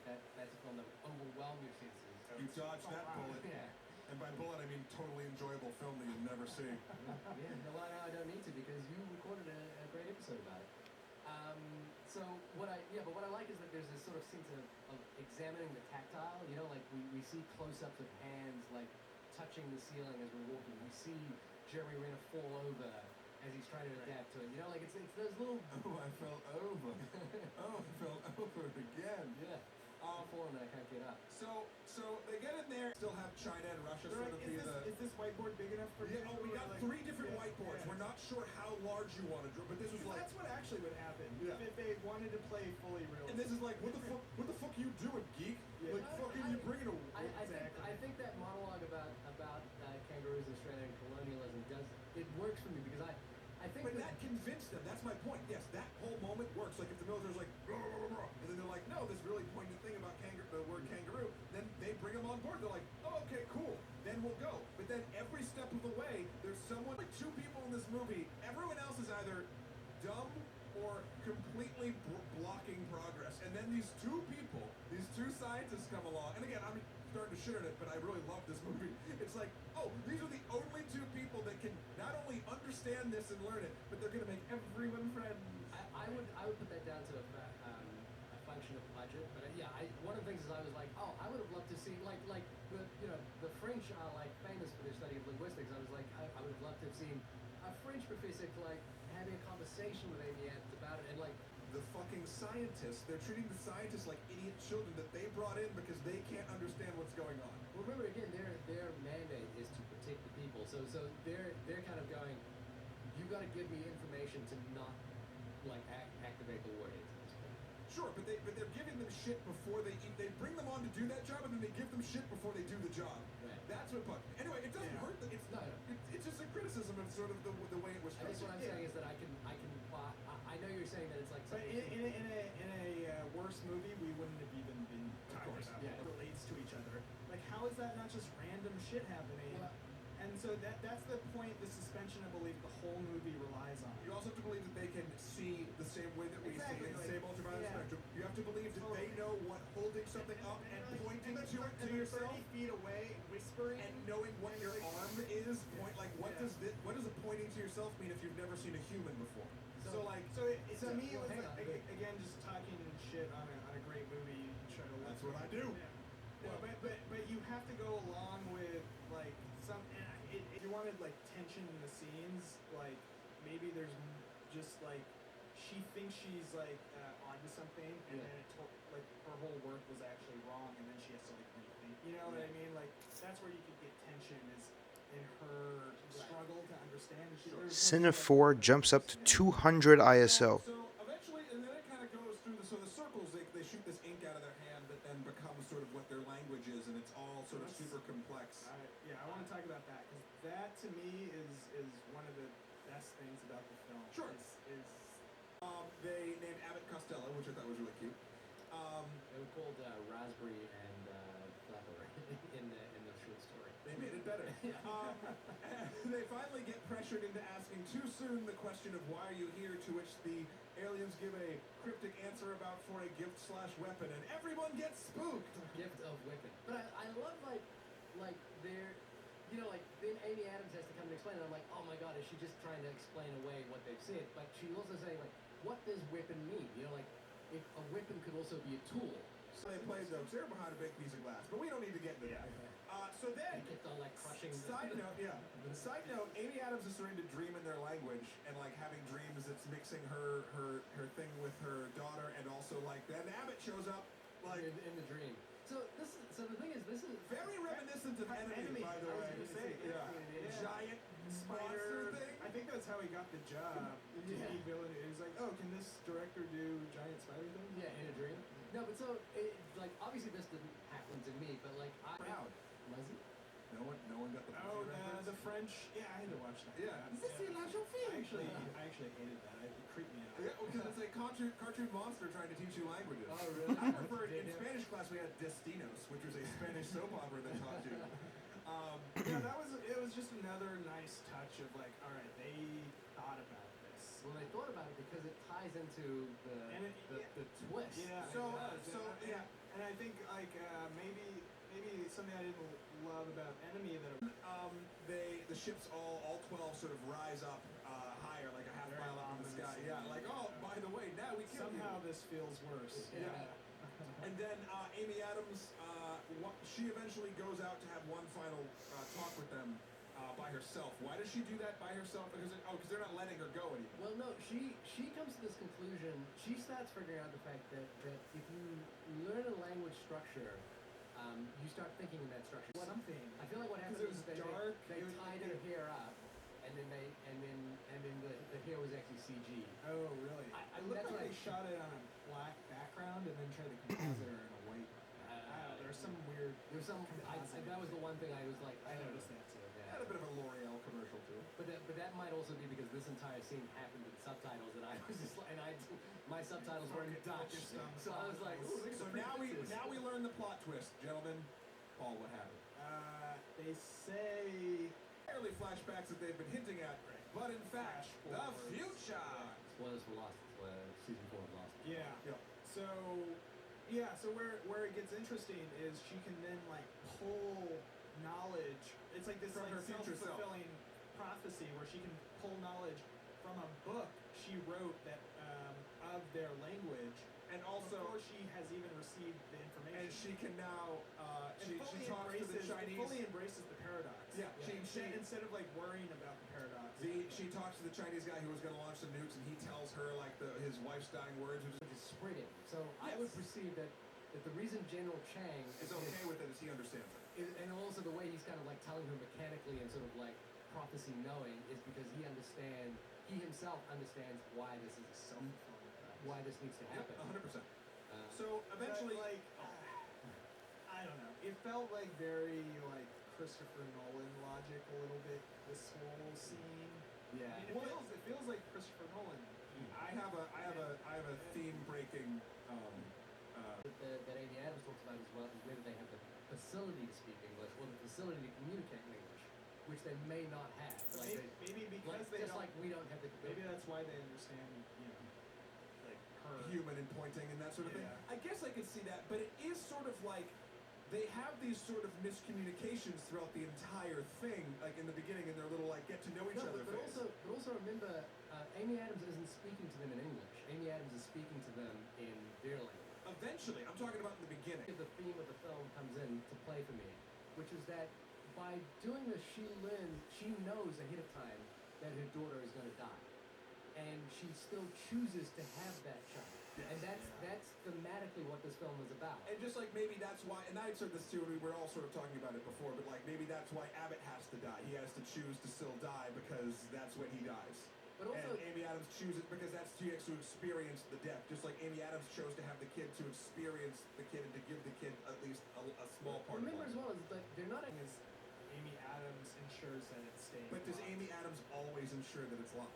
like that's a film that would overwhelm your senses. So You dodged that bullet. Yeah. And by bullet, I mean totally enjoyable film that you'll never see. Yeah, no, well, I don't need to because you recorded a great episode about it. So what I like is that there's this sort of sense of examining the tactile. You know, like we see close-ups of hands like touching the ceiling as we're walking. We see Jeremy Renner fall over as he's trying to adapt to it. You know, like it's those little. Oh, I fell over. Oh, I fell over again. Yeah. Falling and I can't get up. So they get in there. Still have China and Russia They're sort like, of be the. is this whiteboard big enough for you? Yeah, we got like, 3 different whiteboards. We're not sure how large you want to draw, but this was like. That's what actually would happen. Yeah. If they wanted to play fully real. And this is like, what the fuck are you doing, geek? Yeah. Like, fucking you bringing a. I think that monologue about kangaroos and Australian colonialism works for me because I think that convinced them. That's my point. Yes, that whole moment works. Like if the military's like, blah, blah, blah, blah, and then they're like, no, this really poignant thing about the word kangaroo. Then they bring them on board. They're like, oh, okay, cool. Then we'll go. But then every step of the way, there's someone, like 2 people in this movie. Everyone else is either dumb or completely blocking progress. And then these 2 people, these 2 scientists come along. And again, I'm starting to shit on it, but I really love this movie. It's like, oh, these are the only 2 people that can not only understand this and learn it, but they're going to make everyone friends. I would put that down to a function of budget. But one of the things is I was like, oh, I would have loved to see like the French are like famous for their study of linguistics. I was like, I would have loved to have seen a French professor like having a conversation with Amy Adams about it and like. The fucking scientists, they're treating the scientists like idiot children that they brought in because they can't understand what's going on. Well, remember again, their mandate is to protect the people. So they're kind of going, you got to give me information to not like activate the war agency. Sure, but they're giving them shit before they bring them on to do that job and then they give them shit before they do the job. Right. That's what. Anyway, it doesn't hurt. It's just a criticism of sort of the way it was. I guess what I'm saying is that I can. I know you're saying that it's like. But in a worse movie, we wouldn't have even been talking about yeah. what relates to each other. Like, how is that not just random shit happening? Well, and so that's the point. The suspension of belief the whole movie relies on. You also have to believe that they can see the same way that we see in the same ultraviolet spectrum. You have to believe that they know what holding something up and pointing to it to yourself. 30 feet away, whispering, and knowing what your arm is. What does a pointing to yourself mean if you've never seen a human before? To me, it was like, again, just talking shit on a great movie. Try to. That's what I do. Yeah. Well, but you have to go along with like some. If you wanted like tension in the scenes, like maybe there's just like she thinks she's like onto something, and then like her whole work was actually wrong, and then she has to like rethink. You know what I mean? Like that's where you could get tension is in her struggle to understand. Cine 4 jumps up to 200 ISO. So eventually, and then it kind of goes through the circles. They shoot this ink out of their hand that then becomes sort of what their language is, and it's all sort of super complex. I want to talk about that because that to me is one of the best things about the film. Sure. They named Abbott Costello, which I thought was really cute. They were called Raspberry and Flapper in the short story. They made it better. They finally get pressured into asking too soon the question of why are you here, to which the aliens give a cryptic answer about for a gift/weapon, and everyone gets spooked. Gift of weapon. But I love like they're, like then Amy Adams has to come and explain it. I'm like, oh my god, is she just trying to explain away what they've said? But she's also saying like, what does weapon mean? Like if a weapon could also be a tool. So they played jokes. They're behind a big piece of glass, but we don't need to get into that. So then, they kept on like crushing. Side note, Amy Adams is starting to dream in their language and like having dreams that's mixing her thing with her daughter, and also like then Abbott shows up like in the dream. So the thing is, this is very reminiscent of Enemy, by the way. Giant spider thing. I think that's how he got the job. He was like, oh, can this director do giant spider thing? Yeah, in a dream. No, but so like obviously this didn't happen to me, but like proud. Was it? No one got the. Oh, the French. Yeah, I had to watch that. Yeah. Is this the national film? I actually hated that. It creeped me out. Yeah, because it's a cartoon monster trying to teach you languages. Oh, really? I preferred in Spanish class we had Destinos, which was a Spanish soap opera that taught you. It was just another nice touch of like, all right, they thought about this. Well, they thought about it because it ties into the twist. Yeah. And I I think like maybe something I didn't love about Enemy that The ships all 12 sort of rise up higher, like a half Very mile up in the sky. ominous. Yeah, like, oh, by the way, now we kill somehow you. this feels worse. Yeah. And then Amy Adams, she eventually goes out to have one final talk with them by herself. Why does she do that by herself? Because they're not letting her go anymore. Well, no, she comes to this conclusion. She starts figuring out the fact that if you learn a language structure, you start thinking in that structure. Something. I feel like what happened Because it is was that dark, they it was- tied her hair up, and then the hair was actually CG. Oh, really? I It looked that's like what they shot it on a black background and then tried to composite her in a white. I don't know. There's some weird. There was some. That was the one thing I was like. I noticed that too. Had a bit of a L'Oreal commercial too. But that might also be because this entire scene happened with subtitles, and I was just like, my subtitles were in Dutch, Focused on so I was like, ooh, look at So the now we prefixes. learn the plot twist, gentlemen. Paul, what happened? They say. Early flashbacks that they've been hinting at, but in fact, the Flash future. Spoilers for Lost. Season 4 of Lost. Yeah. Yeah. So where it gets interesting is she can then like pull knowledge. It's like this From like her future self. self-fulfilling prophecy where she can pull knowledge from a book she wrote that of their language, And also, before she has even received the information. and she can now, And she talks to the Chinese. Fully embraces the paradox. Yeah, Instead of like worrying about the paradox. She talks to the Chinese guy who was going to launch some nukes, and he tells her like his wife's dying words, which Which is spreading. So I would perceive that the reason General Chang is okay with it as he understands it. and also the way he's kind of like telling her mechanically and sort of like prophecy knowing is because he himself understands why this is why this needs to happen. 100%. So eventually, But, like, I don't know. It felt like very like Christopher Nolan logic a little bit. This whole scene. Yeah. I mean, it feels like Christopher Nolan. I have a theme breaking. That Amy Adams talks about as well is whether they have the facility to speak English or the facility to communicate in English, which they may not have. Maybe because they just don't. like we don't have the. Maybe that's why they understand. Like her. Human and pointing and that sort of thing. Yeah. I guess I could see that, but it is sort of like they have these sort of miscommunications throughout the entire thing, like in the beginning, and they're little like get to know each other. But phase. also remember, Amy Adams isn't speaking to them in English. Amy Adams is speaking to them in their language. Eventually, I'm talking about in the beginning. The theme of the film comes in to play for me, which is that by doing this, she knows ahead of time that her daughter is going to die, and she still chooses to have that child. Yes. And that's thematically what this film is about. And just like maybe that's why, and I said this too, we were all sort of talking about it before, but like maybe that's why Abbott has to die. He has to choose to still die because that's when he dies. But also, and Amy Adams chooses because he has to experience the death. Just like Amy Adams chose to have the kid to experience the kid and to give the kid at least a small part remember of as life. well is that they're not. Is Amy Adams ensures that it stays. But does locked. Amy Adams always ensure that it's locked?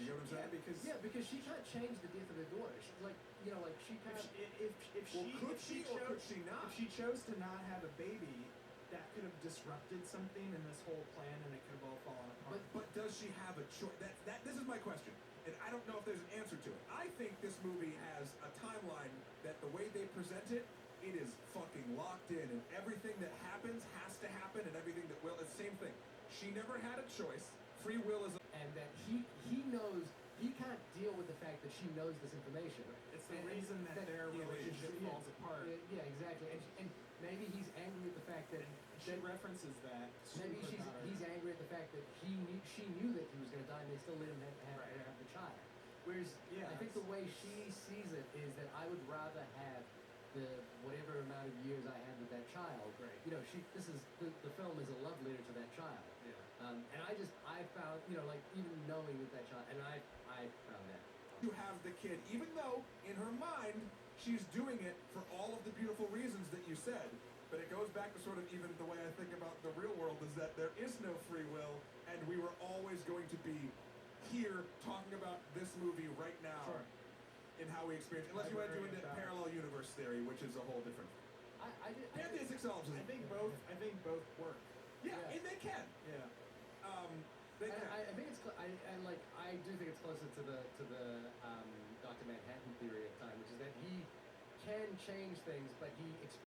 You know what I'm saying? Because she can't change the death of her daughter. She's like, she can't. Could she not? If she chose to not have a baby, that could have disrupted something in this whole plan, and it could have all fallen apart. But does she have a choice? This is my question, and I don't know if there's an answer to it. I think this movie has a timeline that the way they present it, it is fucking locked in, and everything that happens has to happen, and everything that will, it's the same thing. She never had a choice. Free will is. And that he knows he can't deal with the fact that she knows this information. It's the reason that their relationship falls apart. Yeah, exactly. And maybe he's angry at the fact that She references that. maybe to her daughter. he's angry at the fact that she knew that he was going to die, and they still let him have the child. Whereas I think the way she sees it is that I would rather have the whatever amount of years I have with that child. Right. The film is a love letter to that child. Yeah. And I found, like even knowing that child, and I found that. You have the kid, even though in her mind she's doing it for all of the beautiful reasons that you said. But it goes back to sort of even the way I think about the real world is that there is no free will, and we were always going to be here talking about this movie right now. Sure. In how we experience, unless you want to do into parallel universe theory, which is a whole different. Pantheistic solves I it. think both work. Yeah, and they can. Yeah. They can. I think it's I do think it's closer to the Dr. Manhattan theory of time, which is that he can change things, but he